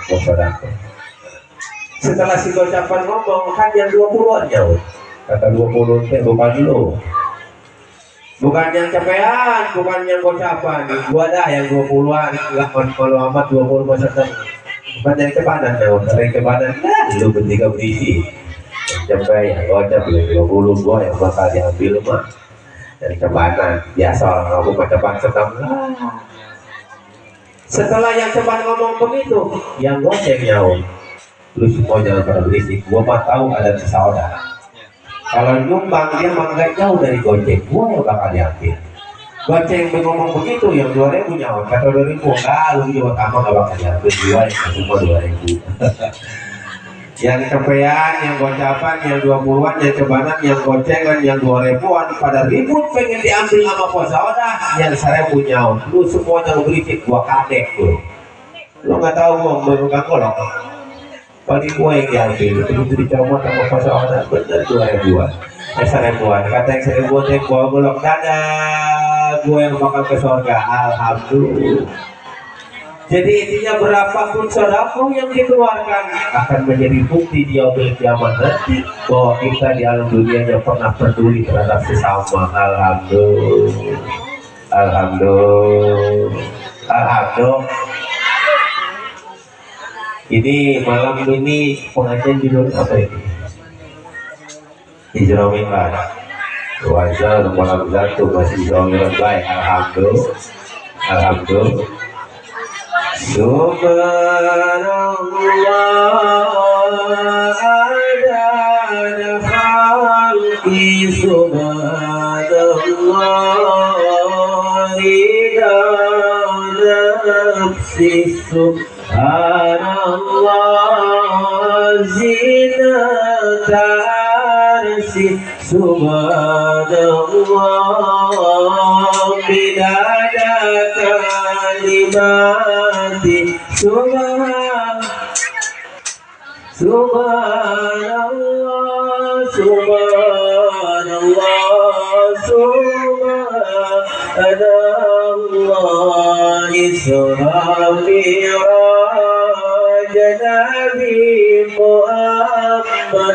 mau sedekah. Setelah si gocapan ngomong kan yang 20-an jauh. Kata 20 teh bukan lo. Bukan yang capean, bukan yang gocapan. Gua dah yang 20-an, enggak kalau amat 20 masa kan. Bukan yang cepanan jauh, yang cepanan lu bertiga berisi. Yang capean, gocap yang 20 gua yang bakal diambil mah. Dari cepanan, biasa orang aku cepat sedang lah. Setelah yang cepat ngomong begitu, yang goceng nyawa. Lu semua jangan pada berisik, gua mah tahu ada saudara. Kalau nyumbang dia mah nggak jauh dari goceng, gua yang bakal diambil. Goceng ngomong begitu, yang 2000 nyawa, kata 2000, lu juga sama nggak bakal diambil, gua yang cuma 2000. Yang kepean, yang gocapan, yang 20-an, yang kebanan, yang gocengan, yang 2000-an pada ribut pengen diambil sama pos saudara, yang 1000 nyawa. Lu semua yang berisik, gua kadek lu. Lu nggak tahu gua memegang kolok. Paling gua yang diambil, begitu dicomot sama pasangan bener 2000-an, 1000-an, kata yang 1000-an yang gua belok dadah, gua yang bakal ke surga, alhamdulillah. Jadi intinya berapapun sedekah yang dikeluarkan akan menjadi bukti di yaumil kiamat nanti bahwa kita di alam dunianya pernah peduli terhadap sesama. Alhamdulillah, alhamdulillah, alhamdulillah. Ini malam ini pengajian judul apa ini? Hijrah Mi'raj. Wajah malam jatuh masih hijrah Mi'raj baik. Alhamdulillah, alhamdulillah. Subhanallah adada khalqi, subhanallah idada nafsi, subhanallah zinata arsi, subhanallah bidada kalimati, subhanallah, subhanallah, subhanallah, Isra Mi'raj Nabi Muhammad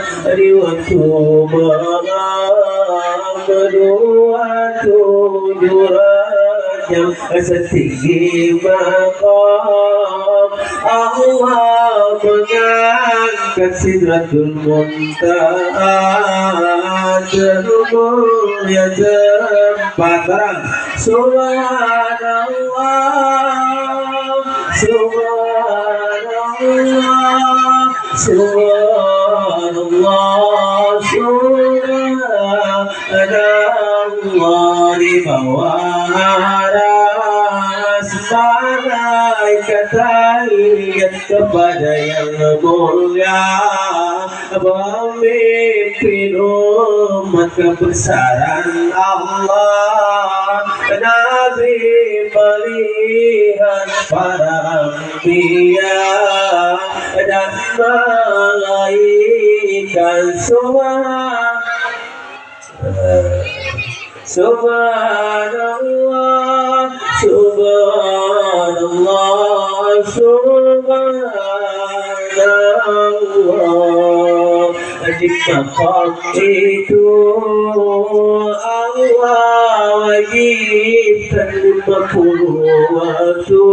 setinggi maqam Allah mengangkat Sidratul Muntaha termulia tempat barang. Subhanallah, subhanallah, subhanallah, subhanallah di bawah aras malaikat tahiyat kepada yang mulia, pemimpin umat kebesaran Allah, Nabi melihat para anbiya dan malaikat subhanallah, subhanallah, subhanallah. Di maqam itu Allah wajibkan 50 waktu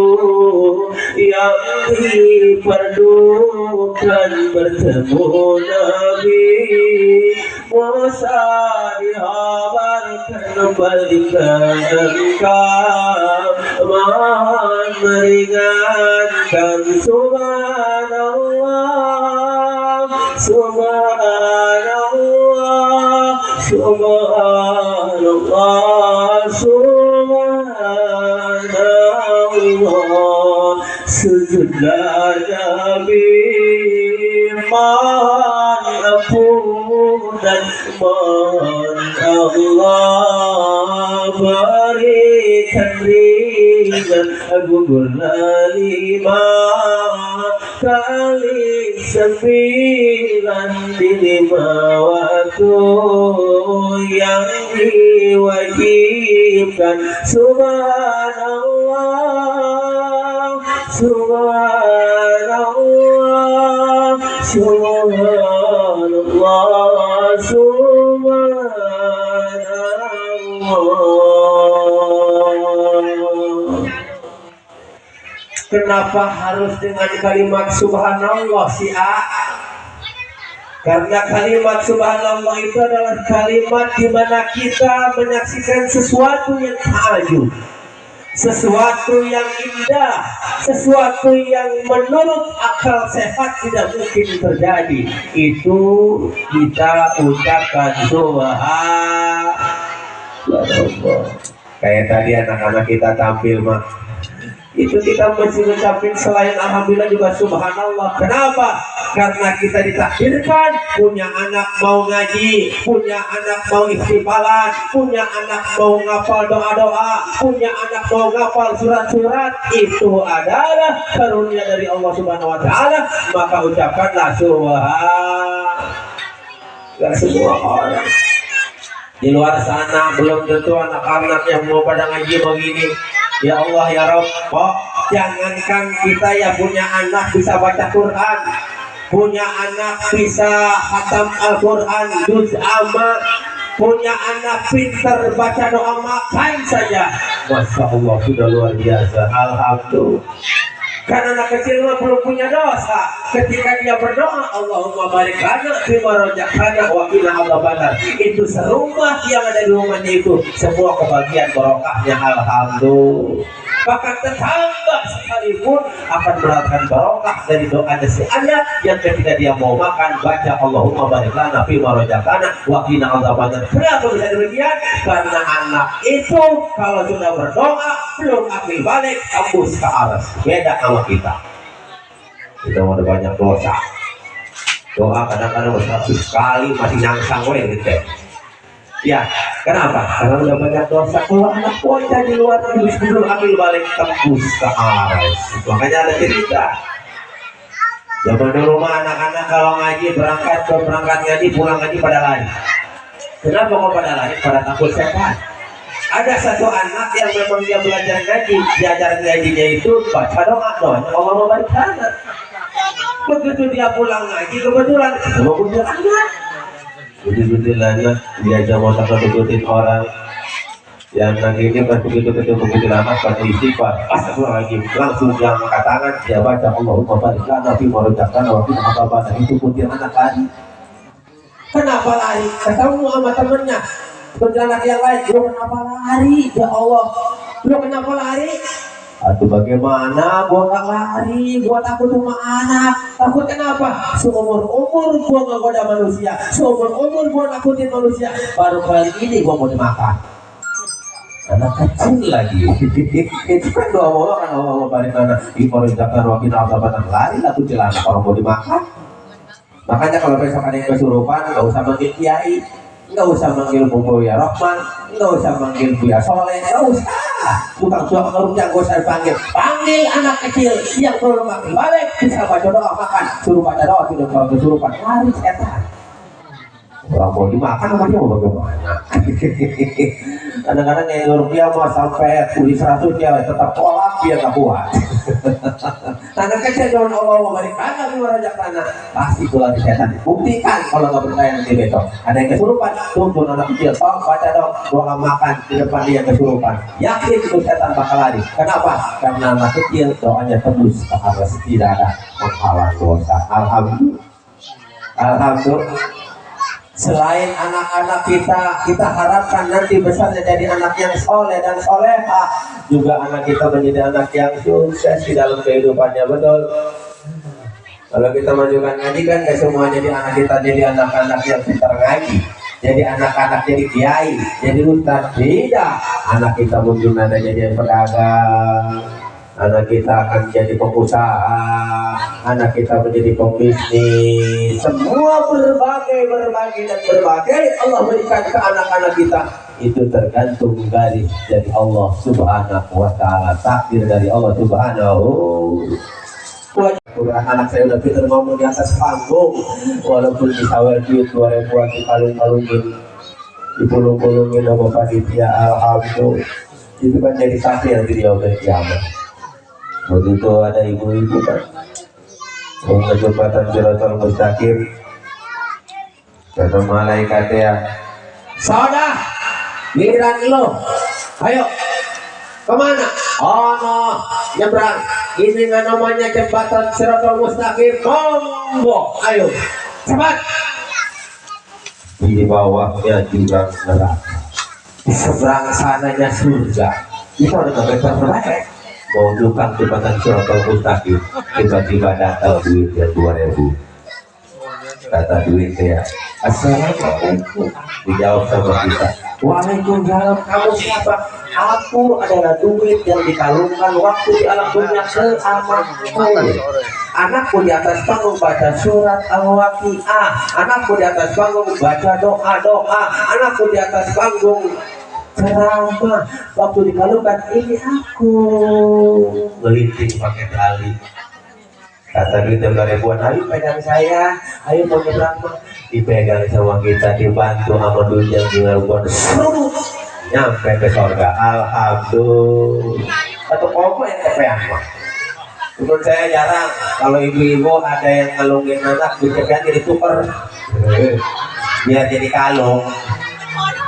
yang diperlukan bertemu Nabi Musa, dihabarkan balikan engkau, mohon meringankan. Subhanallah, subhanallah, subhanallah, subhanallah. Sujudlah Nabi, mohon ampunan, mohon Allah berikan ringan, gugurlah 5 kali 9 di 5 waktu yang diwajibkan. Subhanallah, subhanallah, Subhanallah, subhanallah. Kenapa harus dengan kalimat subhanallah si A? Karena kalimat subhanallah itu adalah kalimat di mana kita menyaksikan sesuatu yang ta'ajub, sesuatu yang indah, sesuatu yang menurut akal sehat tidak mungkin terjadi. Itu kita ucapkan subhanallah. Kayak tadi anak-anak kita tampil mah, itu kita mesti ngucapin selain alhamdulillah juga subhanallah. Kenapa? Karena kita ditakdirkan punya anak mau ngaji, punya anak mau istighfaran, punya anak mau ngapal doa-doa, punya anak mau ngapal surat-surat. Itu adalah karunia dari Allah Subhanahu wa taala. Maka ucapkanlah subhanallah. Gak semua orang di luar sana belum tentu anak-anak yang mau pada ngaji begini. Ya Allah ya Rabb, kok jangankan kita ya punya anak bisa baca Quran, punya anak bisa khatam Al-Quran juz amma, punya anak pintar baca doa makan saja, Masya Allah sudah luar biasa. Alhamdulillah. Karena anak kecil belum punya dosa, ketika dia berdoa Allahumma barik lana fima razaqtana wa qina adzabannar, itu serumah yang ada di rumahnya itu semua kebahagiaan barokahnya. Alhamdulillah. Bahkan tetangga sekalipun akan mendapatkan barokah dari doanya si anak yang ketika dia mau makan baca Allahumma barik lana fima razaqtana wa qina adzabannar. Kenapa bisa demikian? Karena anak itu kalau sudah berdoa belum ambil balik tembus ke aras. Beda sama kita udah banyak dosa. Doa kadang-kadang 100 kali masih nyangsang gitu. Ya, kenapa? Karena udah banyak dosa. Kalau anak bocah di luar negeri belum ambil balik tembus ke aras. Makanya ada cerita. Zaman dulu mah anak-anak kalau ngaji berangkat ngaji pulang ngaji pada lari. Kenapa kok pada lari? Pada takut setan. Ada satu anak yang memang dia belajar ngaji, diajaran ngajinya itu baca doa, doanya Allah membarik anak. Begitu dia pulang ngaji kebetulan ketemu punya anak. Betul-betul anak diajak motor ketututin orang. Yang lagi ini pas begitu ketemu anak pasti istighfar. Astagfirullahaladzim, langsung dia angkat tangan, dia baca Allahumma barik lana fima razaqtana wa qina adzabannar. Itu putih anak lari. Kenapa lari? Ketemu sama temennya. Anak yang lain, lo kenapa lari? Ya Allah, lo kenapa lari? Aduh bagaimana, gua gak lari, gua takut sama anak. Takut kenapa? Seumur-umur gua gak goda manusia, seumur-umur gua nakutin manusia. Baru kali ini gua mau dimakan. Anak kecil lagi. Itu kan doa Allah kan Allah barik lana fima razaqtana wa qina adzabannar. Lari lah tuh celana kalau mau dimakan. Makanya kalau besok ada yang kesurupan, gak usah manggil kiai, nggak usah manggil Buya Rahman, nggak usah manggil Buya Soleh, nggak usah. Bukan suami ngerumnya nggak usah dipanggil. Panggil anak kecil yang belum makan balik, bisa baca doa makan, suruh baca doa tidak kalau kesurupan, lari setan. Orang mau dimakan sama dia mau bagaimana? Kadang-kadang yang ngerumnya mau sampai kulit 100 ya tetap tolak dia nggak kuat. Anak kecil jangan Allah barik lana fima razaqtana, pasti keluar setan. Buktikan kalau nggak percaya nanti besok ada yang kesurupan, tuntun anak kecil, tolong baca dong doa makan di depan dia kesurupan. Yakin itu setan bakal lari. Kenapa? Karena anak kecil doanya tembus ke atas, tidak ada menghalang dosa. Alhamdulillah. Alhamdulillah. Selain anak-anak kita harapkan nanti besarnya jadi anak yang soleh dan soleha, juga anak kita menjadi anak yang sukses di dalam kehidupannya. Betul. Kalau kita majukan ngaji kan gak semua jadi anak kita jadi anak-anak yang pintar ngaji, jadi anak-anak jadi kiai, jadi ustaz. Tidak. Anak kita mungkin ada jadi pedagang, anak kita akan jadi pengusaha, anak kita menjadi pembisnis. Semua berbagai dan berbagai Allah berikan ke anak-anak kita. Itu tergantung dari Allah Subhanahu wa ta'ala, takdir dari Allah Subhanahu. Anak saya udah pintar ngomong di atas panggung, walaupun disawer duit 2000-an dipalung-palungin, dipulung-pulungin sama panitia. Alhamdulillah, itu kan jadi saksi nanti dia udah kiamat. Begitu ada ibu-ibu kan jembatan Siratal Mustaqim. Kata malaikat ya, "Soda, giliran lo. Ayo. Kemana? Oh no, nyebrang. Ini nggak namanya jembatan Siratal Mustaqim. Monggo, ayo, cepat." Di bawahnya jurang neraka, di seberang sananya surga. Itu ada gambar terbaik. Mau dukang jembatan Siratal Mustaqim, tiba-tiba datang duit yang 2000. Kata duit ya, "Assalamualaikum." Dijawab sama kita, "Waalaikumsalam. Kamu siapa?" "Aku adalah duit yang dikalungkan waktu di alam dunia seamanku. Anakku di atas panggung baca surat Al-Waqiah. Anakku di atas panggung baca doa-doa. Anakku di atas panggung ceramah. Waktu dikalungkan ini aku." Melinting pakai tali. Kata duit yang 2000-an, "Ayo pegang saya, ayo mau nyebrang." Dipegang sama kita, dibantu sama duit yang 2000-an, nyampe ke surga. Alhamdulillah. Satu koma yang kepeang mah. Menurut saya jarang kalau ibu-ibu ada yang ngelungin anak duit kepeang jadi tuker biar jadi kalung.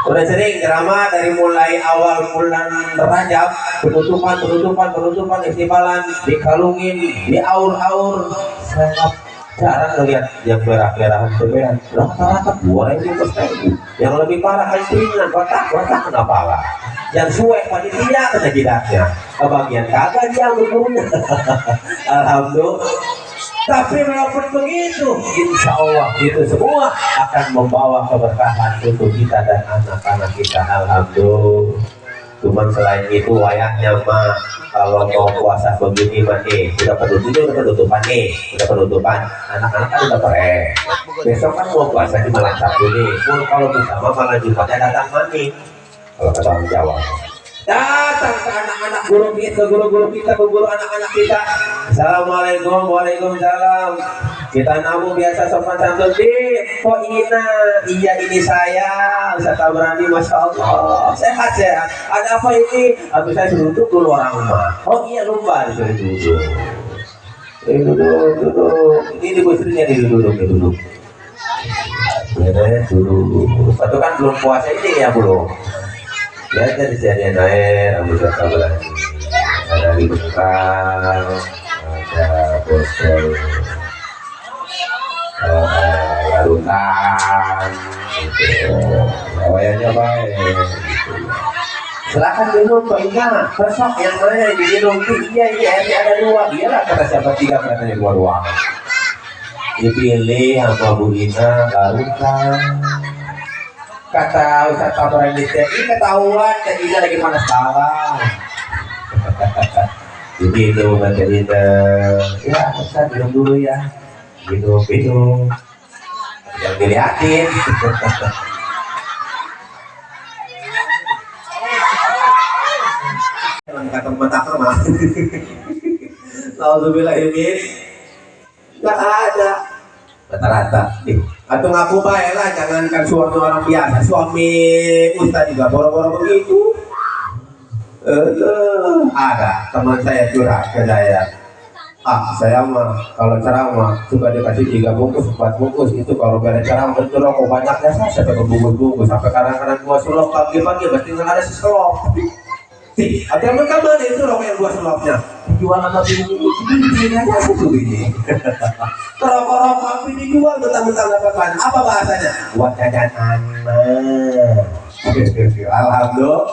Udah sering ceramah dari mulai awal bulan Rajab, penutupan istiqalan, dikalungin, diaur-aur. Saya jarang ngeliat yang merah-merahan sebenarnya. Rata-rata 2.000. Yang lebih parah kan ringan, watak kenapa lah? Yang suek panitia kena jidatnya, kebagian kagak dia gurunya. Alhamdulillah. Tapi walaupun begitu, insya Allah itu semua akan membawa keberkahan untuk kita dan anak-anak kita. Alhamdulillah. Cuman selain itu wayahnya mah kalau mau puasa begini mah udah penutupan anak-anak kan udah besok kan mau puasa di malam Sabtu nih. Pun kalau bersama malam Jumatnya datang mani. Kalau kata orang Jawa, datang ke anak-anak guru kita, ke guru anak-anak kita. Assalamualaikum, waalaikumsalam. Kita namu biasa sopan santun di Ina. Iya ini saya, Ustaz Tabrani, masya Allah. Sehat. Ada apa ini? Habis saya duduk dulu orang rumah. Oh iya lupa disuruh duduk. Duduk. Ini bu istrinya duduk. Duduk. Itu kan belum puasa ini ya belum. Lihat dari sediaan air, Ustaz Tabrani. Ada di bekal, ada botol. Larutan, wayangnya baik. Silakan minum Pak Ina. Besok yang mana diminum? Iya airnya ada 2. Iyalah kata siapa 3 katanya 2 ruangan. Dipilih sama Bu Ina larutan. Kata Ustaz Tabrani ini ketahuan jadinya lagi panas salah. Jadi itu kata Ina. Ya Ustaz minum dulu ya. Minum yang dilihatin. Kata mata mah alhamdulillah ini nggak ada rata-rata atau ngaku baik lah, jangankan suami orang biasa, suami ustaz juga boro-boro begitu. Ada teman saya curhat ke saya, saya mah kalau ceramah suka dikasih 3 bungkus 4 bungkus. Itu kalau beres ceramah itu rokok banyaknya saya sampai bungkus sampai kadang-kadang 2 selop pagi-pagi pasti nggak ada selop. Ada mereka mana itu rokok yang 2 selopnya jual sama bini aja ini. Rokok api dijual mentang-mentang dapatkan apa bahasanya buat jajan anak. Alhamdulillah.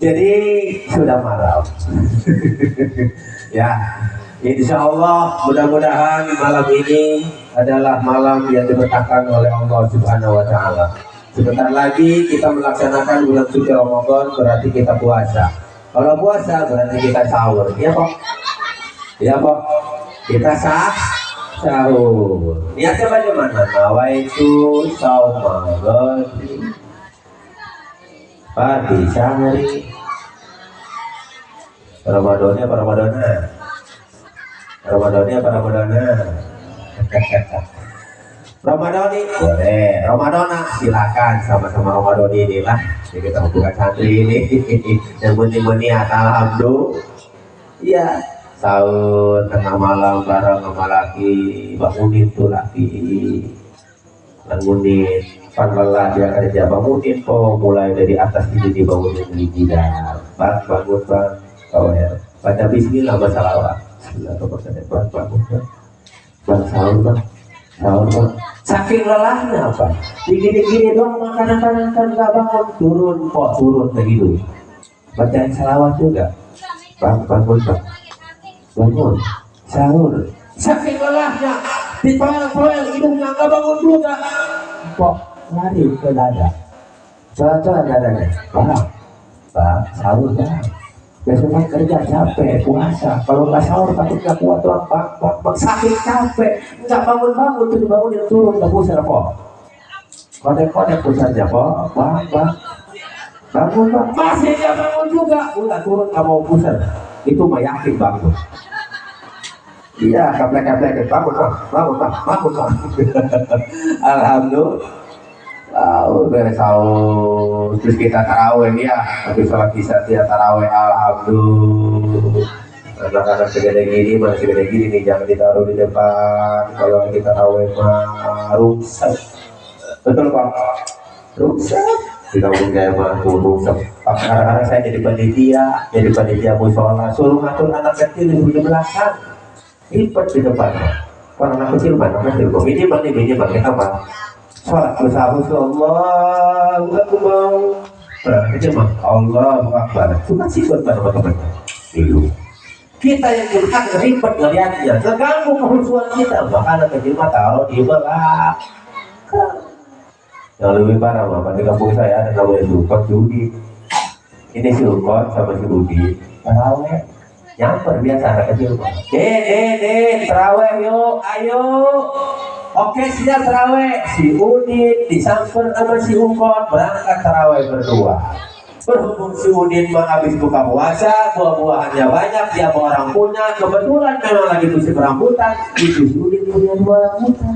Jadi sudah malam. Ya, insya Allah mudah-mudahan malam ini adalah malam yang diberkahkan oleh Allah Subhanahu Wa Taala. Sebentar lagi kita melaksanakan bulan suci Ramadan, berarti kita puasa. Kalau puasa berarti kita sahur, ya Pak? Ya Pak? Kita sahur. Niatnya bagaimana? Nawaitu sauma ghadi pagi sehari. Ramadannya Ramadan ini boleh, Ramadana silakan, sama-sama Ramadan inilah. Jadi kita buka santri ini yang meni-meni alhamdulillah. Iya, tahun tengah malam bareng sama laki bangunin tuh laki bangunin pan lelah dia kerja bangunin kok mulai dari atas ini dibangunin dari jidat bang bangun bang kau ya baca bismillah masalah bismillah bangun bang sahur bang saking lelahnya apa digini-gini doang makanan kan nggak bangun turun begitu bacaan salawat juga bang bangun sahur saking lelahnya ditoel hidungnya nggak bangun juga kok lari ke dada coba dadanya bang sahur bang besoknya kerja capek puasa kalau nggak sahur takut nggak kuat doang bang sakit capek nggak bangun tuh dibangunin turun ke pusat kok kodek pusatnya kok bang bangun masih nggak bangun juga udah turun nggak mau pusat itu mah yakin bangun iya kaplek bangun alhamdulillah beres sahur terus kita taraweh ya habis sholat isya dia taraweh alhamdulillah anak-anak segede gini nih jangan ditaruh di depan kalau kita taraweh mah rusak betul pak rusak kita punya mah rusak kadang-kadang saya jadi panitia musola suruh ngatur anak kecil di belakang ribet di depan kalau anak kecil ini kita mah sholat bersama Allah itu mah Allah Akbar suka sibuk teman-teman itu kita yang curhat ribet ngeliatnya ngeganggu kehusuan kita makanya kecil mah taruh di belakang yang lebih parah mah di kampung saya ada namanya Sukot Judi ini Sukot sama si Budi taraweh nyamper biasa anak kecil mah taraweh yuk ayo. Oke siap taraweh si Udin disamper sama si Ukon berangkat taraweh berdua berhubung si Udin mah habis buka puasa buah-buahannya banyak dia mau orang punya kebetulan memang lagi musim rambutan itu si Udin punya 2 rambutan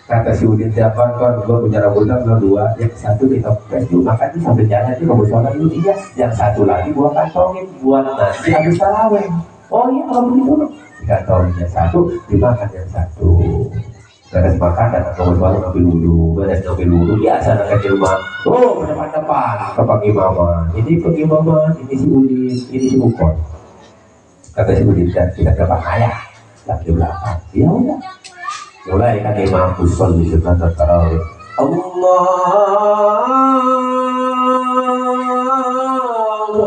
kata si Udin tiap kan gue punya rambutan dua yang satu di toples dulu makan di sambil jalan di kamu sholat dulu iya yang satu lagi gua kantongin buat nanti habis taraweh oh iya kalau begitu dikantongin yang satu dimakan yang satu beres makan dan kawan-kawan ngambil dulu biasa anak kecil mah depan ke pengimaman ini si Udin ini si Ukon kata si Udin dan tidak ada bahaya lagi belakang ya udah mulai kan imam usul di sebelah tarawih Allahu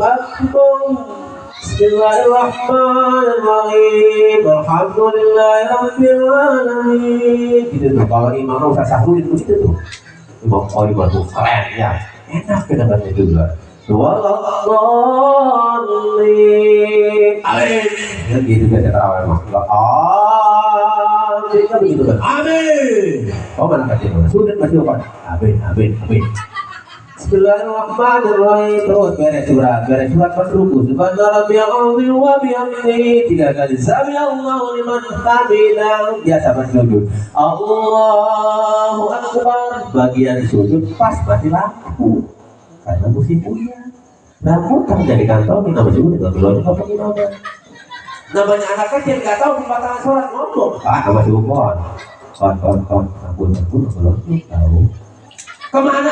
Akbar Bismillahirrahmanirrahim Alhamdulillahirabbil alamin gitu tuh kalau imam usah sahur itu gitu tuh imam tuh keren ya enak kedengarannya juga Walladhdallin amin ya gitu biasa tarawih mah amin begitu kan amin mana kecil sudah masih apa amin Bismillahirrahmanirrahim terus beres surat berruku subhana rabbiyal azim wa bihamdihi 3 kali sami Allahu liman hamidah biasa bersujud Allahu akbar bagian sujud pas mati lampu karena musim hujan lampu kan jadi kantong nama sujud enggak belum apa gimana namanya anak kecil enggak tahu pembatalan sholat ngomong nama sujud ampun belum tahu kemana?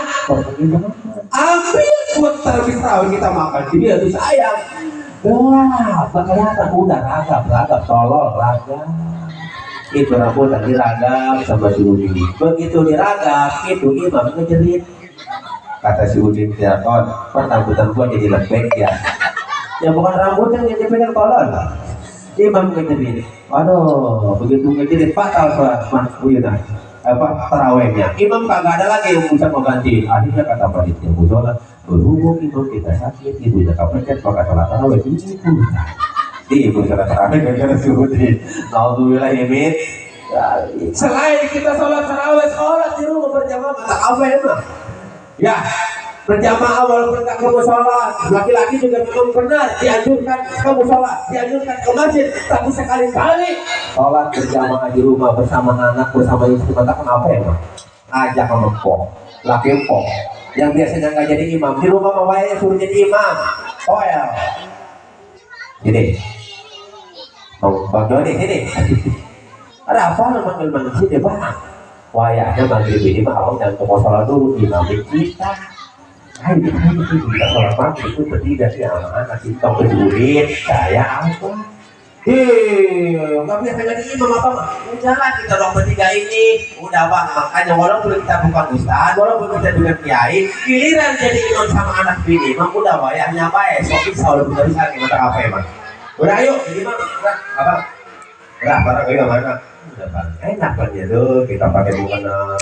Ambil buat tarawih kita makan jadi aduh sayang kelihatan udah ragap tolol ragap itu rambutan diragap sama si Udin begitu diragap itu imam ngejerit kata si Udin ya kon rambutan gua jadi lembek ya bukan rambutan yang dipegang tolol imam ngejerit aduh begitu ngejerit fatal sholat tarawehnya imam kagak ada lagi yang bisa mengganti akhirnya kata panitia musola berhubung imam kita sakit ibu jaka pencet maka sholat taraweh ibu sholat taraweh gara-gara Udin alhamdulillah imit selain kita sholat taraweh sholat di rumah berjamaah apa emang ya berjamaah walaupun tak kamu sholat laki-laki juga memang benar dianjurkan kamu sholat dianjurkan ke masjid tapi sekali-kali sholat berjamaah di rumah bersama anak bersama istri mata kenapa ya bang ajak sama pok laki pok yang biasanya nggak jadi imam di rumah mawainya suruh jadi imam oh ya jadi Oh, Bang Doni sini. Ada apa lu manggil-manggil sini Bang? Wayahnya maghrib ini mah abang jangan ke sholat dulu imamin kita. Hai kita sholat maghrib itu berdiri dari anak-anak kita berduit saya apa? Nggak biasa jadi imam apa mah? Udahlah kita dong bertiga ini, udah Bang. Makanya walaupun kita bukan ustaz, walaupun kita bukan kiai, giliran jadi imam sama anak bini, emang udah wayahnya baik. So bisa udah bisa gimana apa emang? Udah ayo, jadi mah apa? Udah barang kita mana? Udah barang enak kan ya tuh. Kita pakai mukena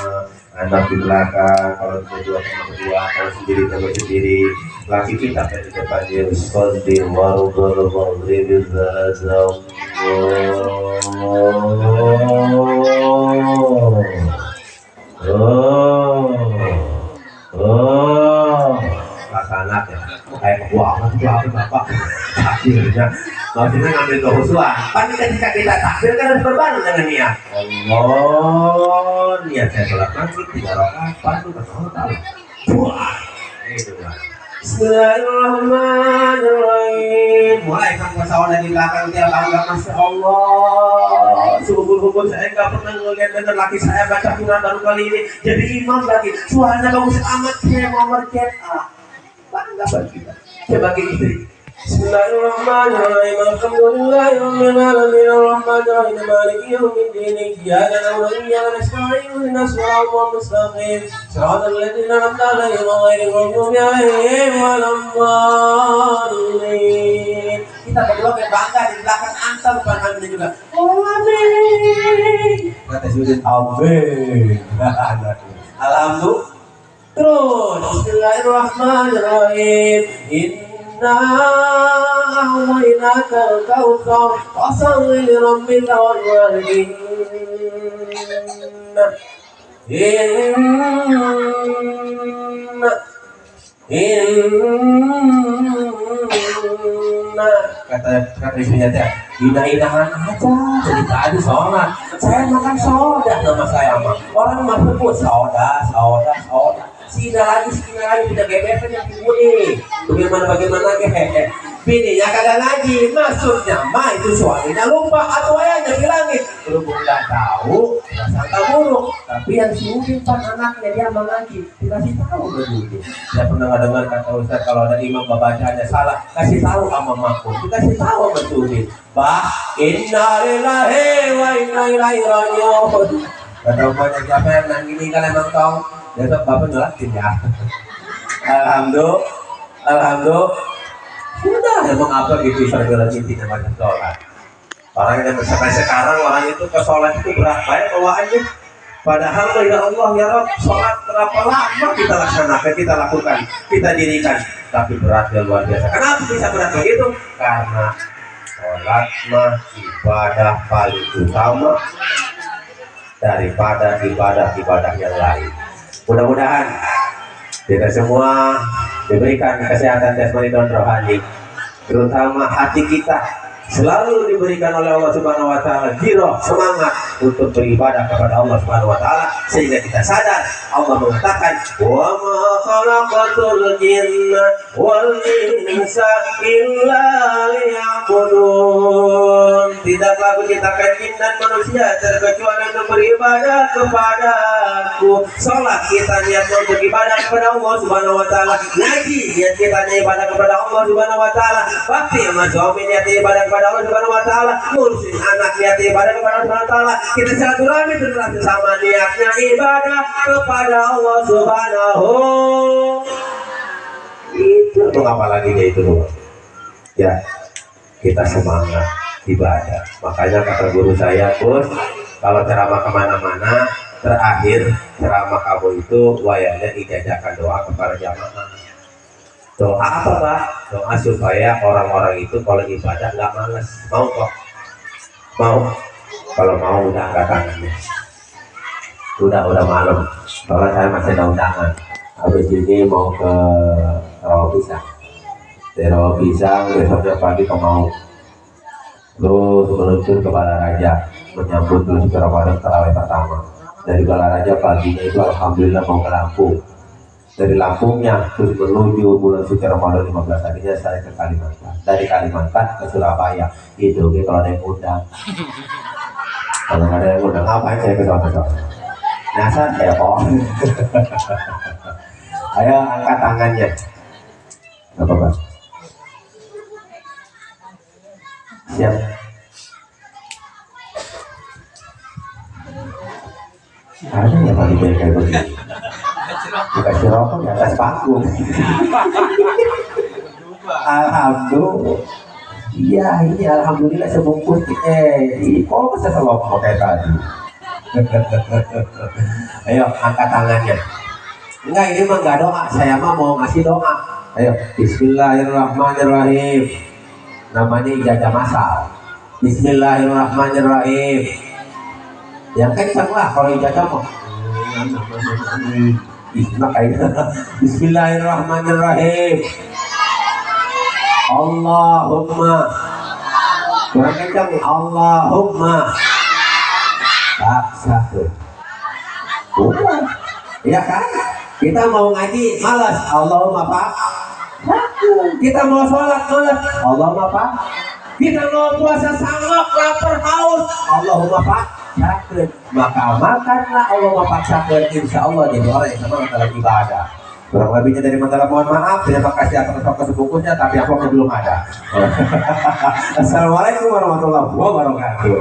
anak di belakang, kalau berdua sama berdua, kalau sendiri sama sendiri. Laki kita kan di depannya Skoldi waru ribir zarazam. Anak ya kayak kebuangan itu bapak akhirnya maksudnya ngambil kehusuan kan ketika kita takbir kan harus berbaru dengan niat Allah niat saya sholat maghrib 3 rakaat pasti betul tahu wah itu lah Bismillahirrahmanirrahim mulai kan pesawat di belakang tiap angka Masya Allah subuh-subuh saya nggak pernah ngeliat dengan laki saya baca Quran baru kali ini jadi imam lagi suaranya bagus amat saya mau merceta bangga bagi kita sebagai istri. Bismillahirrahmanirrahim. Alhamdulillahirabbil alamin arrahmanirrahim maliki yaumiddin iyyaka na'budu wa iyyaka nasta'in ihdinas siratal mustaqim siratal ladzina an'amta 'alaihim ghairil maghdubi 'alaihim waladdallin. Kita berdua bangga di belakang antar bukan kami juga. Amin. Kata sujud amin. Alhamdulillah. Terus Bismillahirrahmanirrahim Inna a'tainaka al-kautsar fasholli li rabbika wanhar kata istrinya teh indah-indahan aja jadi tadi sholat saya makan soda nama saya mah orang mah sebut soda sini lagi tidak gebetan yang ini bagaimana hehehe bininya kagak ngaji maksudnya mah itu suaminya lupa atau ayahnya bilangin berhubung nggak tahu sangka buruk tapi yang si pan anaknya dia mengaji dikasih tahu begitu dia pernah nggak dengar kata Ustaz kalau ada imam bacanya salah kasih tahu sama makmum dikasih tahu betul bah innalillahi wa inna ilaihi raji'un kata umpamanya siapa yang nang gini kan emang tong besok bapak nyolatin ya alhamdulillah sudah emang apa gitu istilah inti namanya sholat orang yang sampai sekarang orang itu ke sholat itu berat banyak bawaannya padahal ya Allah ya Rabb sholat berapa lama kita laksanakan kita lakukan kita dirikan tapi beratnya luar biasa kenapa bisa berat begitu karena sholat mah ibadah paling utama daripada ibadah yang lain. Mudah-mudahan kita semua diberikan kesehatan jasmani dan rohani, terutama hati kita selalu diberikan oleh Allah Subhanahu wa taala giroh semangat untuk beribadah kepada Allah Subhanahu wa taala sehingga kita sadar Allah mengatakan wa ma khalaqatul jinna wal insa illa liya'budun tidaklah aku ciptakan jin dan manusia terkecuali untuk beribadah kepadaku salat kita niat untuk ibadah kepada Allah Subhanahu wa taala ngaji niat kita ibadah kepada Allah Subhanahu wa taala bakti sama suami niat ibadah kepada Allah Subhanahu wa taala ngurusin anak niat ibadah kepada Allah Subhanahu wa taala kita silaturahmi terus sama niatnya ibadah kepada Allah Subhanahu itu apa lagi itu ya kita semangat ibadah makanya kata guru saya Gus kalau ceramah kemana-mana terakhir ceramah kamu itu wayahnya dijajakan doa kepada jamaah doa apa Pak? Doa supaya orang-orang itu kalau ibadah nggak malas mau kok mau kalau mau udah angkat tangannya udah malam soalnya saya masih ada undangan habis ini mau ke Rawa Pisang dari Rawa Pisang besoknya pagi ke mau terus meluncur ke Balaraja menyambut terus ke Ramadan terawih pertama dari Balaraja paginya itu alhamdulillah mau ke Lampung dari Lampungnya terus menuju bulan suci Ramadan 15 harinya saya ke Kalimantan, dari Kalimantan ke Surabaya. Itu kalau ada yang undang, kalau nggak ada yang undang ngapain saya ke sana? Nyasar ya kok. Ayo angkat tangannya, nggak apa-apa. Siap. Ada yang paling baik kayak begini. Dikasih rokok di atas panggung. Alhamdulillah. Iya ini alhamdulillah sebungkus. Kok bisa selopok kayak tadi. Ayo angkat tangannya. Enggak, ini mah nggak doa. Saya mah mau ngasih doa. Ayo Bismillahirrahmanirrahim. Namanya ijazah masal. Bismillahirrahmanirrahim. Yang kencang lah kalau ijazah mah. Bismillahirrahmanirrahim. Allahumma. Kurang kencang. Allahumma. Satu. Iya kan? Kita mau ngaji malas. Allahumma Pak. Kita mau sholat malas. Allahumma Pak. Kita mau puasa sanggup lapar haus. Allahumma Pak. Sakit. Maka makanlah Allahumma Pak sakit. Insya Allah jadi orang yang semangat dalam ibadah. Kurang lebihnya dari Mandala mohon maaf. Terima kasih atas waktu sebungkusnya, tapi amplopnya belum ada. Assalamualaikum warahmatullahi wabarakatuh.